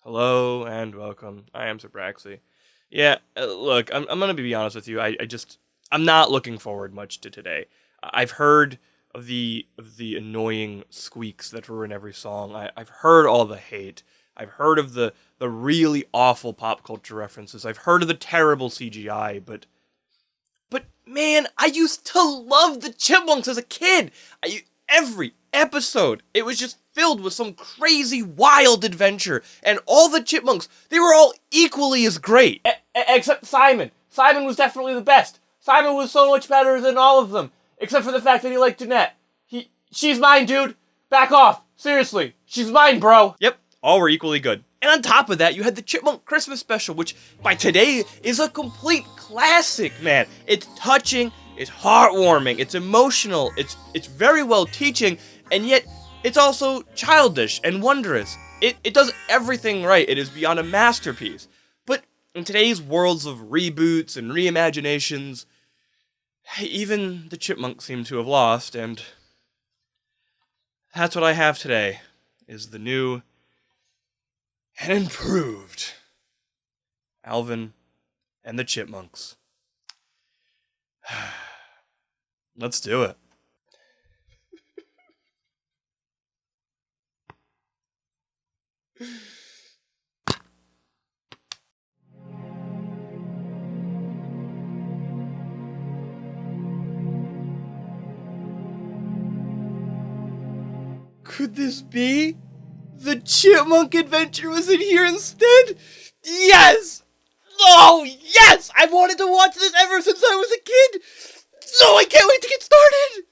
Hello and welcome. I am Zerbraxi. Yeah, look, I'm gonna be honest with you. I'm not looking forward much to today. I've heard of the annoying squeaks that were in every song. I've heard all the hate. I've heard of the really awful pop culture references. I've heard of the terrible CGI, but man, I used to love the Chipmunks as a kid. Every episode, it was just filled with some crazy, wild adventure, and all the Chipmunks, they were all equally as great. Except Simon. Simon was definitely the best. Simon was so much better than all of them, except for the fact that he liked Jeanette. She's mine, dude. Back off. Seriously. She's mine, bro. Yep, all were equally good. And on top of that, you had the Chipmunk Christmas special, which by today is a complete classic, man. It's touching, it's heartwarming, it's emotional, it's very well teaching, and yet it's also childish and wondrous. It does everything right. It is beyond a masterpiece. But in today's worlds of reboots and reimaginations, even the Chipmunks seem to have lost, and that's what I have today, is the new and improved Alvin and the Chipmunks. Let's do it. Could this be? The Chipmunk Adventure was in here instead? Yes! Oh, yes! I've wanted to watch this ever since I was a kid! So I can't wait to get started!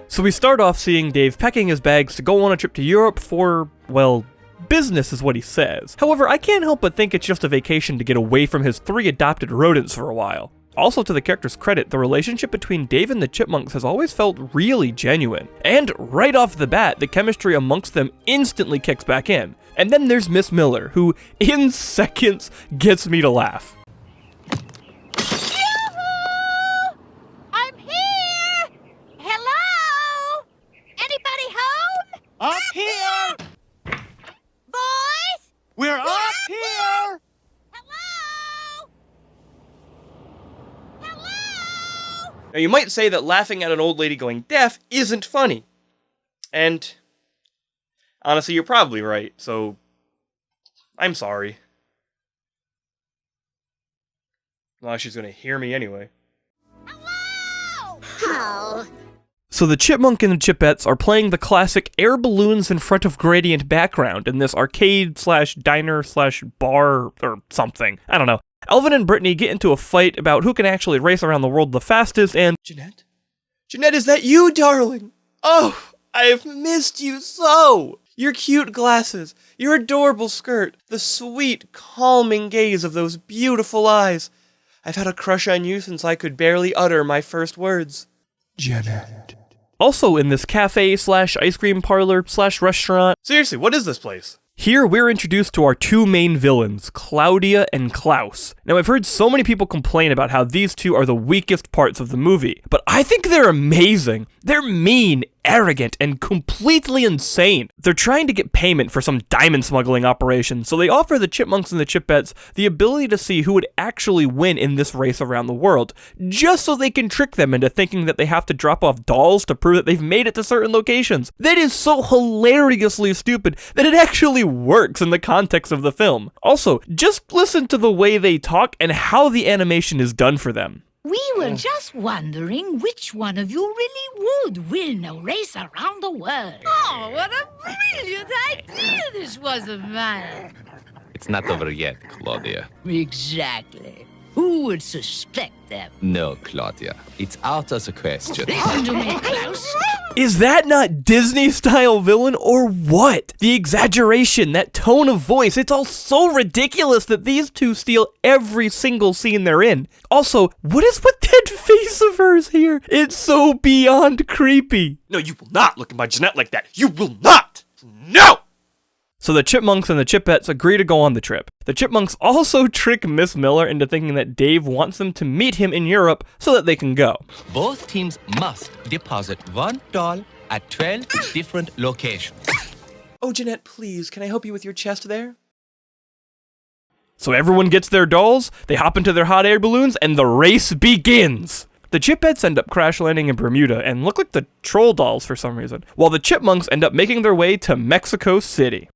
So we start off seeing Dave packing his bags to go on a trip to Europe for, well, business is what he says. However, I can't help but think it's just a vacation to get away from his 3 adopted rodents for a while. Also, to the character's credit, the relationship between Dave and the Chipmunks has always felt really genuine. And right off the bat, the chemistry amongst them instantly kicks back in. And then there's Miss Miller, who, in seconds, gets me to laugh. Yoo-hoo! I'm here! Hello? Anybody home? Up here! Boys? We're up here! Hello? Hello? Now, you might say that laughing at an old lady going deaf isn't funny. And honestly, you're probably right, so I'm sorry. Well, she's gonna hear me anyway. Hello? Oh. So the Chipmunk and the Chipettes are playing the classic air balloons in front of gradient background in this arcade/diner/bar or something. I don't know. Alvin and Brittany get into a fight about who can actually race around the world the fastest, and Jeanette? Jeanette, is that you, darling? Oh, I've missed you so! Your cute glasses, your adorable skirt, the sweet, calming gaze of those beautiful eyes. I've had a crush on you since I could barely utter my first words. Jeanette. Also in this cafe/ice cream parlor/restaurant. Seriously, what is this place? Here, we're introduced to our 2 main villains, Claudia and Klaus. Now, I've heard so many people complain about how these 2 are the weakest parts of the movie, but I think they're amazing. They're mean, arrogant, and completely insane. They're trying to get payment for some diamond smuggling operation, so they offer the Chipmunks and the Chipettes the ability to see who would actually win in this race around the world, just so they can trick them into thinking that they have to drop off dolls to prove that they've made it to certain locations. That is so hilariously stupid that it actually works in the context of the film. Also, just listen to the way they talk and how the animation is done for them. We were just wondering which one of you really would win a race around the world. Oh, what a brilliant idea this was of mine. It's not over yet, Claudia. Exactly. Who would suspect them? No, Claudia. It's out of the question. Listen to me, Klaus. Is that not Disney-style villain or what? The exaggeration, that tone of voice, it's all so ridiculous that these 2 steal every single scene they're in. Also, what is with that face of hers here? It's so beyond creepy. No, you will not look at my Jeanette like that. You will not! No! So the Chipmunks and the Chipettes agree to go on the trip. The Chipmunks also trick Miss Miller into thinking that Dave wants them to meet him in Europe so that they can go. Both teams must deposit one doll at 12 different locations. Oh, Jeanette, please, can I help you with your chest there? So everyone gets their dolls, they hop into their hot air balloons, and the race begins! The Chipettes end up crash landing in Bermuda and look like the troll dolls for some reason, while the Chipmunks end up making their way to Mexico City.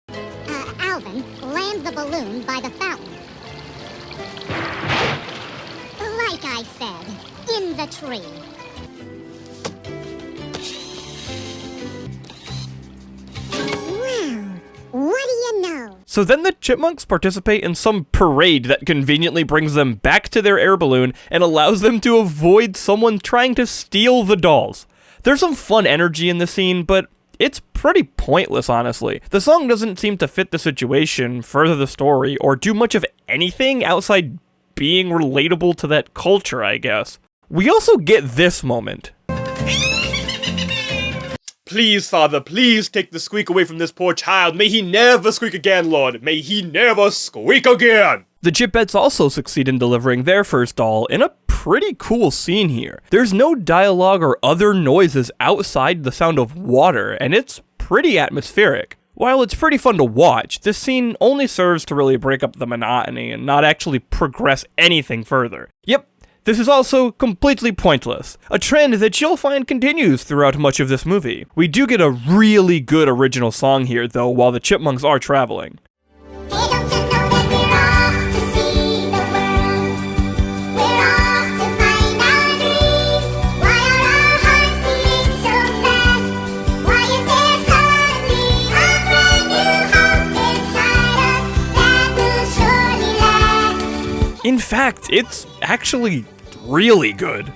Alvin, land the balloon by the fountain. Like I said, in the tree. Wow, what do you know? So then the Chipmunks participate in some parade that conveniently brings them back to their air balloon and allows them to avoid someone trying to steal the dolls. There's some fun energy in the scene, but it's pretty pointless, honestly. The song doesn't seem to fit the situation, further the story, or do much of anything outside being relatable to that culture, I guess. We also get this moment. Please, Father, please take the squeak away from this poor child. May he never squeak again, Lord. May he never squeak again. The Chipettes also succeed in delivering their first doll in a pretty cool scene here. There's no dialogue or other noises outside the sound of water, and it's pretty atmospheric. While it's pretty fun to watch, this scene only serves to really break up the monotony and not actually progress anything further. Yep. This is also completely pointless, a trend that you'll find continues throughout much of this movie. We do get a really good original song here, though, while the Chipmunks are traveling. Hey, don't you know that we're off to see the world? We're off to find our dreams. Why are our hearts beating so fast? Why is there suddenly a brand new hope inside us that will surely last? In fact, it's actually really good.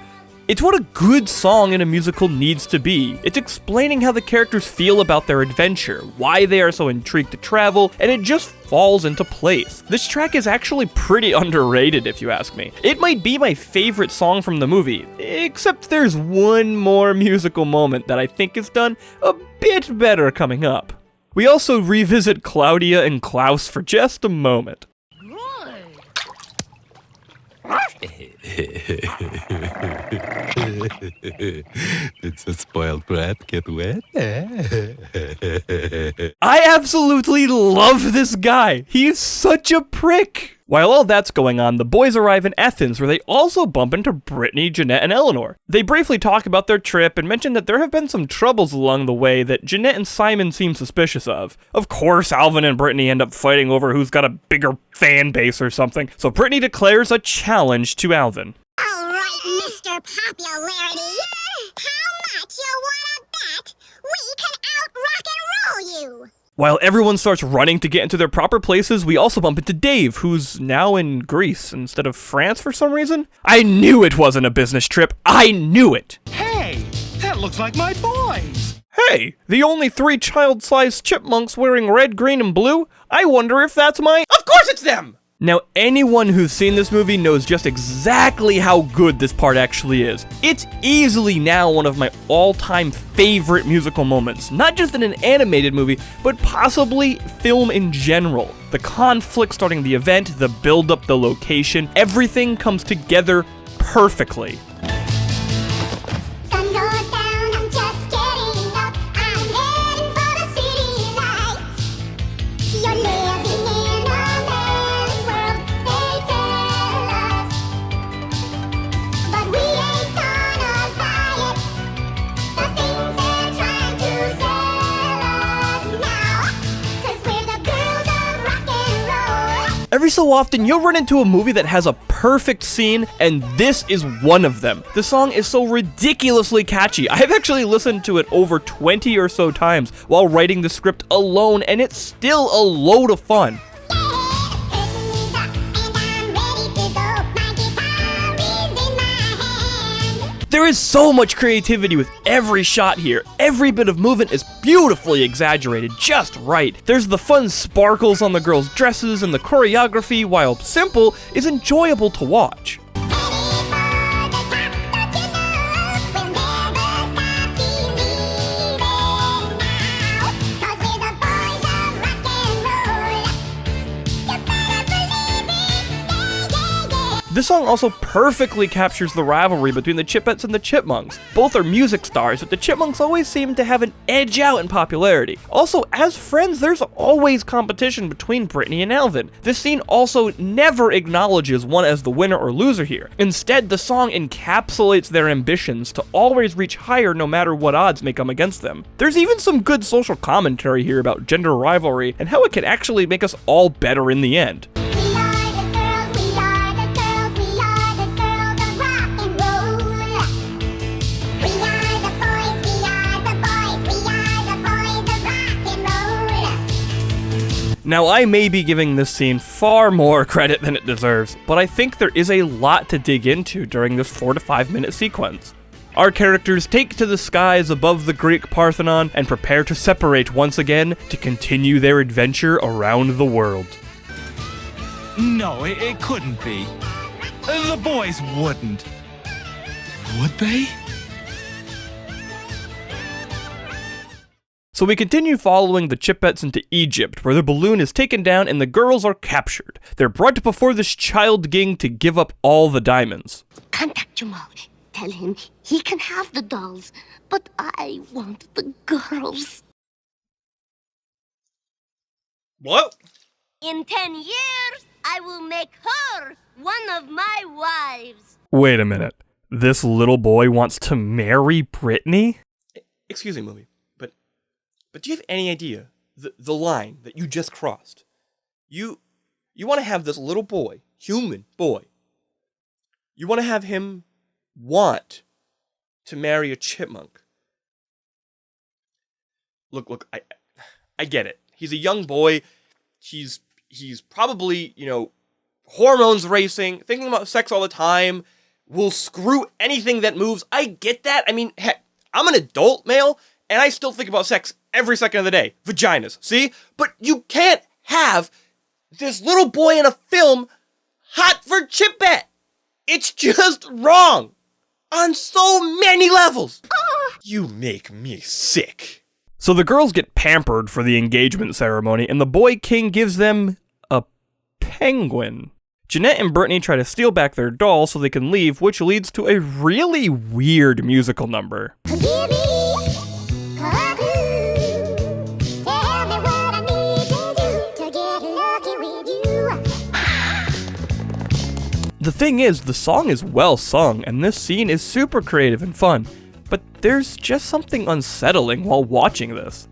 It's what a good song in a musical needs to be. It's explaining how the characters feel about their adventure, why they are so intrigued to travel, and it just falls into place. This track is actually pretty underrated if you ask me. It might be my favorite song from the movie, except there's one more musical moment that I think is done a bit better coming up. We also revisit Claudia and Klaus for just a moment. It's a spoiled brat get wet. I absolutely love this guy. He is such a prick. While all that's going on, the boys arrive in Athens, where they also bump into Brittany, Jeanette, and Eleanor. They briefly talk about their trip and mention that there have been some troubles along the way that Jeanette and Simon seem suspicious of. Of course, Alvin and Brittany end up fighting over who's got a bigger fan base or something, so Brittany declares a challenge to Alvin. All right, Mr. Popularity. How much you wanna bet we can out-rock and roll you? While everyone starts running to get into their proper places, we also bump into Dave, who's now in Greece instead of France for some reason. I knew it wasn't a business trip. I knew it. Hey, that looks like my boys. Hey, the only 3 child-sized chipmunks wearing red, green, and blue? I wonder if that's my... Of course it's them! Now, anyone who's seen this movie knows just exactly how good this part actually is. It's easily now one of my all-time favorite musical moments, not just in an animated movie, but possibly film in general. The conflict starting the event, the build-up, the location, everything comes together perfectly. Sun goes down, I'm just getting up. I'm heading for the city lights. You're living in a man's world, they tell us. But we ain't gonna buy it. The things they're trying to sell us now. 'Cause we're the girls of rock and roll. Every so often, you'll run into a movie that has a perfect scene, and this is one of them. The song is so ridiculously catchy. I've actually listened to it over 20 or so times while writing the script alone, and it's still a load of fun. There is so much creativity with every shot here. Every bit of movement is beautifully exaggerated, just right. There's the fun sparkles on the girls' dresses, and the choreography, while simple, is enjoyable to watch. This song also perfectly captures the rivalry between the Chipettes and the Chipmunks. Both are music stars, but the Chipmunks always seem to have an edge out in popularity. Also, as friends, there's always competition between Brittany and Alvin. This scene also never acknowledges one as the winner or loser here. Instead, the song encapsulates their ambitions to always reach higher no matter what odds may come against them. There's even some good social commentary here about gender rivalry and how it can actually make us all better in the end. We are the girls, we are the girls, we are the girls of rock and roll. We are the boys, we are the boys, we are the boys of rock and roll. Now, I may be giving this scene far more credit than it deserves, but I think there is a lot to dig into during this 4 to 5 minute sequence. Our characters take to the skies above the Greek Parthenon and prepare to separate once again to continue their adventure around the world. No, it couldn't be. The boys wouldn't. Would they? So we continue following the Chipettes into Egypt, where the balloon is taken down and the girls are captured. They're brought before this child king to give up all the diamonds. Contact Jamal. Tell him he can have the dolls, but I want the girls. What? In 10 years, I will make her one of my wives. Wait a minute. This little boy wants to marry Brittany? Excuse me, movie, but do you have any idea the line that you just crossed? You want to have this little boy, human boy, you want to have him want to marry a chipmunk. Look, I get it. He's a young boy. He's probably, hormones racing, thinking about sex all the time, will screw anything that moves. I get that. I mean, heck, I'm an adult male, and I still think about sex every second of the day. Vaginas, see? But you can't have this little boy in a film hot for Chipette. It's just wrong. On so many levels. You make me sick. So the girls get pampered for the engagement ceremony, and the boy king gives them a penguin. Jeanette and Brittany try to steal back their doll so they can leave, which leads to a really weird musical number. Give me a clue. Tell me what I need to do to get lucky with you. The thing is, the song is well sung, and this scene is super creative and fun, but there's just something unsettling while watching this.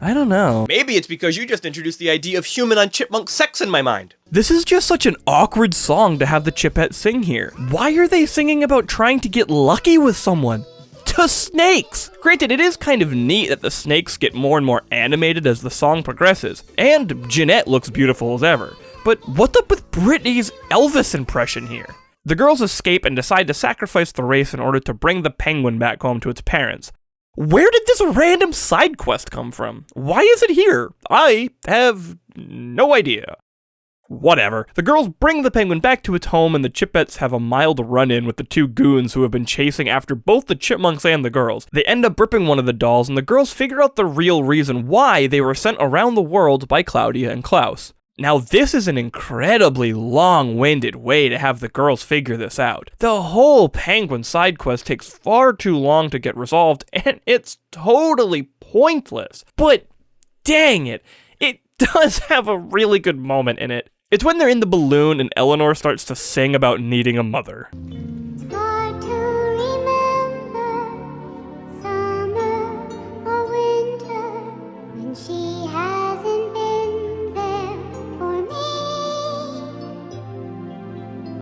I don't know. Maybe it's because you just introduced the idea of human on chipmunk sex in my mind. This is just such an awkward song to have the Chipettes sing here. Why are they singing about trying to get lucky with someone? To snakes! Granted, it is kind of neat that the snakes get more and more animated as the song progresses, and Jeanette looks beautiful as ever. But what's up with Brittany's Elvis impression here? The girls escape and decide to sacrifice the race in order to bring the penguin back home to its parents. Where did this random side quest come from? Why is it here? I have no idea. Whatever. The girls bring the penguin back to its home, and the Chipettes have a mild run-in with the two goons who have been chasing after both the chipmunks and the girls. They end up ripping one of the dolls, and the girls figure out the real reason why they were sent around the world by Claudia and Klaus. Now, this is an incredibly long-winded way to have the girls figure this out. The whole penguin side quest takes far too long to get resolved, and it's totally pointless. But dang it does have a really good moment in it. It's when they're in the balloon and Eleanor starts to sing about needing a mother. Hard to remember summer or winter when she hasn't been there for me.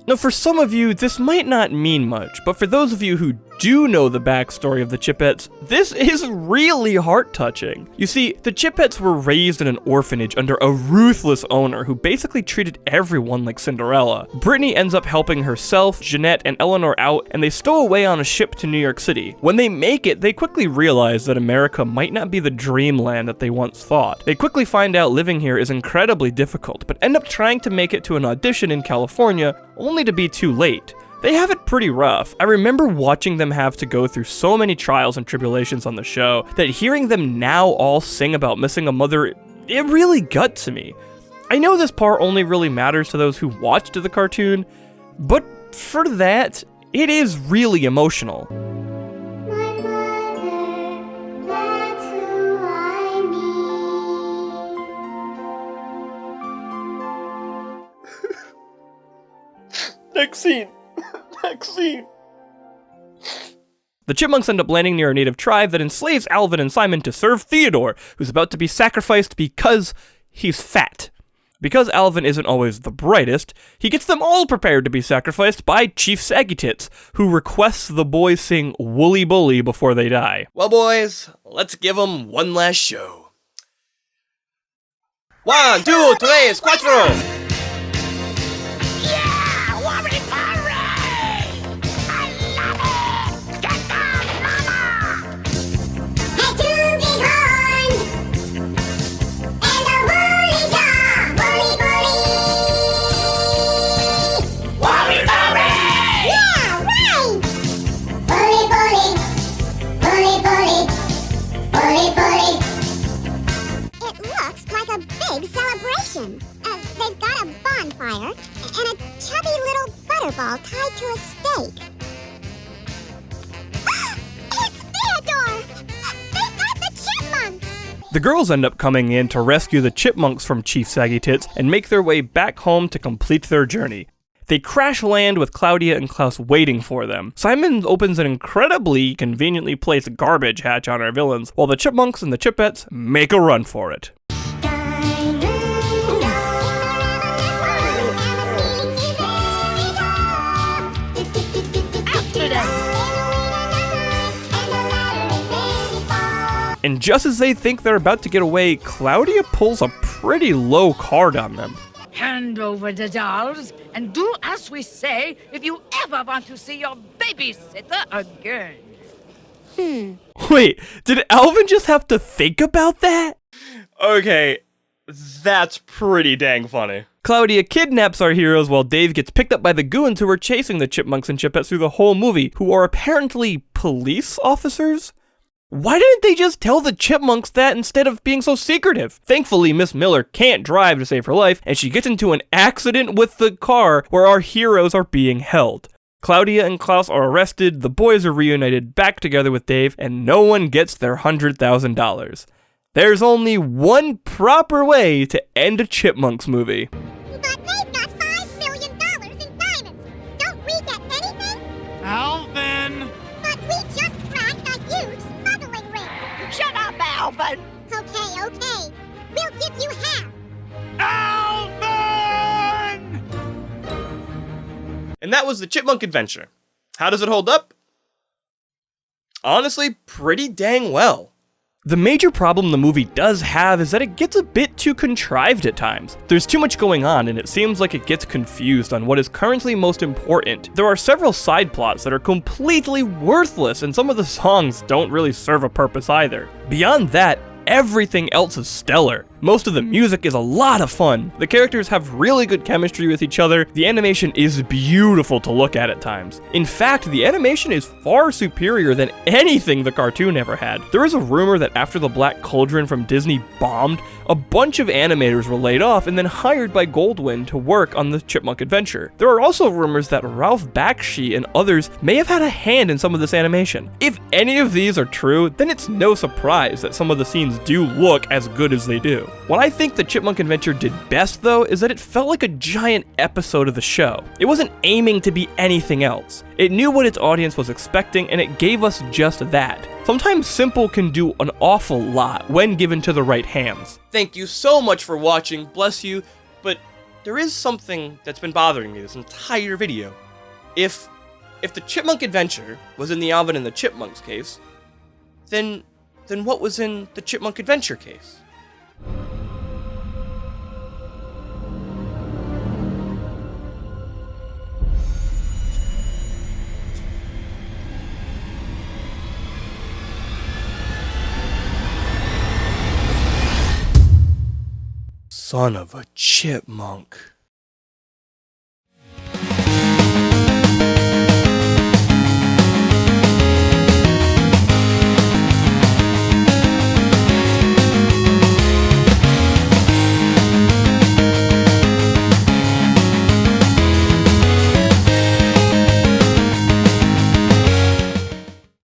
Now, for some of you, this might not mean much, but for those of you who do know the backstory of the Chipettes, this is really heart-touching. You see, the Chipettes were raised in an orphanage under a ruthless owner who basically treated everyone like Cinderella. Brittany ends up helping herself, Jeanette, and Eleanor out, and they stow away on a ship to New York City. When they make it, they quickly realize that America might not be the dreamland that they once thought. They quickly find out living here is incredibly difficult, but end up trying to make it to an audition in California, only to be too late. They have it pretty rough. I remember watching them have to go through so many trials and tribulations on the show that hearing them now all sing about missing a mother, it really got to me. I know this part only really matters to those who watched the cartoon, but for that, it is really emotional. My mother, that's who I need. Next scene. Next scene. The Chipmunks end up landing near a native tribe that enslaves Alvin and Simon to serve Theodore, who's about to be sacrificed because he's fat. Because Alvin isn't always the brightest, he gets them all prepared to be sacrificed by Chief Saggitits, who requests the boys sing Woolly Bully before they die. Well, boys, let's give them one last show. 1, 2, 3, 4! Had two big horns and a woolly jaw, woolly bully. Woolly bully. Yeah, right. Woolly bully, woolly bully, woolly bully. It looks like a big celebration. They've got a bonfire and a chubby little butterball tied to a stake. It's Theodore! They've got the chipmunks! The girls end up coming in to rescue the Chipmunks from Chief Saggitits and make their way back home to complete their journey. They crash land with Claudia and Klaus waiting for them. Simon opens an incredibly conveniently placed garbage hatch on our villains, while the Chipmunks and the Chipettes make a run for it. And just as they think they're about to get away, Claudia pulls a pretty low card on them. Hand over the dolls and do as we say if you ever want to see your babysitter again. Wait, did Alvin just have to think about that? Okay, that's pretty dang funny. Claudia kidnaps our heroes while Dave gets picked up by the goons who are chasing the Chipmunks and Chipettes through the whole movie, who are apparently police officers? Why didn't they just tell the Chipmunks that instead of being so secretive? Thankfully, Miss Miller can't drive to save her life, and she gets into an accident with the car where our heroes are being held. Claudia and Klaus are arrested, the boys are reunited back together with Dave, and no one gets their $100,000. There's only one proper way to end a Chipmunks movie. But they've got $5 million in diamonds. Don't we get anything? Alvin! But we just cracked a huge smuggling ring. Shut up, Alvin! Okay. We'll give you half. Alvin! And that was the Chipmunk Adventure. How does it hold up? Honestly, pretty dang well. The major problem the movie does have is that it gets a bit too contrived at times. There's too much going on, and it seems like it gets confused on what is currently most important. There are several side plots that are completely worthless, and some of the songs don't really serve a purpose either. Beyond that, everything else is stellar. Most of the music is a lot of fun. The characters have really good chemistry with each other. The animation is beautiful to look at times. In fact, the animation is far superior than anything the cartoon ever had. There is a rumor that after the Black Cauldron from Disney bombed, a bunch of animators were laid off and then hired by Goldwyn to work on the Chipmunk Adventure. There are also rumors that Ralph Bakshi and others may have had a hand in some of this animation. If any of these are true, then it's no surprise that some of the scenes do look as good as they do. What I think the Chipmunk Adventure did best, though, is that it felt like a giant episode of the show. It wasn't aiming to be anything else. It knew what its audience was expecting, and it gave us just that. Sometimes simple can do an awful lot when given to the right hands. Thank you so much for watching, bless you, but there is something that's been bothering me this entire video. If the Chipmunk Adventure was in the Alvin and the Chipmunks case, then what was in the Chipmunk Adventure case? Son of a chipmunk.